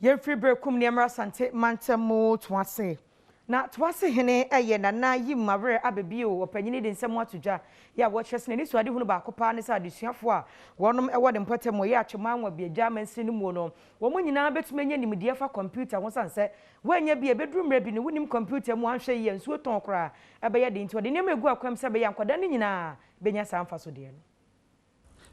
Yen free break kum ni emra Asante mantemo Toase. Na Toase hene eye na yi mavre abebio opanyini de nsem atudwa ya watchesne ni so ade hunu ba kopa ne sa adesuafo a wonom ewo de mpotemo ye atwemanwa biagya mansi ni mu no wo mo nyina betumenya nimdie fa computer ho sanse wanya bia bedrumre bi ne wonim computer mu anhwe ye nsuo ton kora ebeye de nti ode nem egu akwam se be yankwada ne nyina benya samfa so de no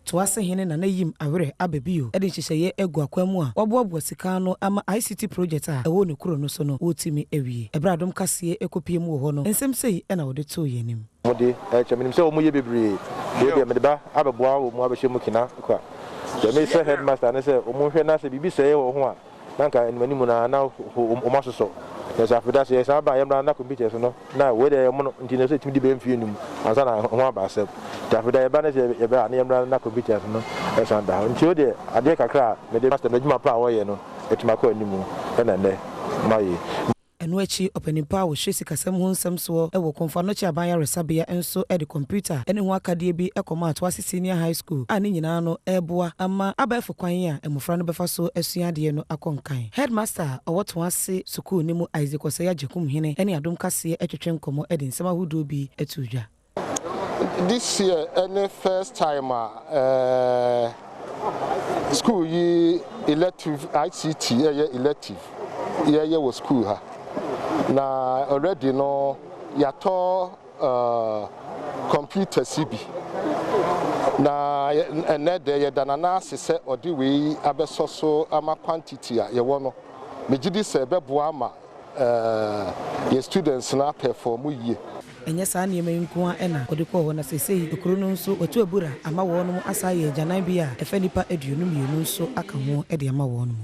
Toase hene na yim awere abebio ede hyehyeye egu akwamu a oboabo sika no ama ICT project a ewo ne kuro no so no otimi ewie Adom Kasee ekopie mu ho no ensem sei na wode to yenim mode cheminim se omuye bebre de me de ba abeboa wo mu abehye mu kina kwa de me se headmaster ne se omunhwe na se bibi seye wo ho a nanka enimanimu na omasoso yes after say say ba yamra na computer so no na we dey mo ntine so timi di be mfie num ansa na ho aba asem after that ba na say ye ba na yamra na computer so no yes and down nti o de ade kakra me de master medjuma pa wo ye no etima ko animu na ne maye eno achi openipa wo hye sikasem ho nsem so ewo konfa no chi abanya resabia enso e de computer ene ho akade bi ekoma Toase senior high school ani nyina no eboa ama abafo kwan a emofra no befa so asua de no akonkan headmaster owo Toase school ni mu Isaac Osaya Jekum hene ene Adom Kasee etwetwe nkomo e de nsem ahodo bi etudwa this year any first time school yi elective ICT elective ye was school ha na already no yato computer CB na enede ye danana sese odi we abeso so ama quantity a ye wono megidi se beboa ama ye students na perform yie enye saa niema nko a ena odekọ ho na sesei okuru no nso otu abura ama wo no asaye janan bia efa nipa aduonu mienu nso aka ho e de ama wo no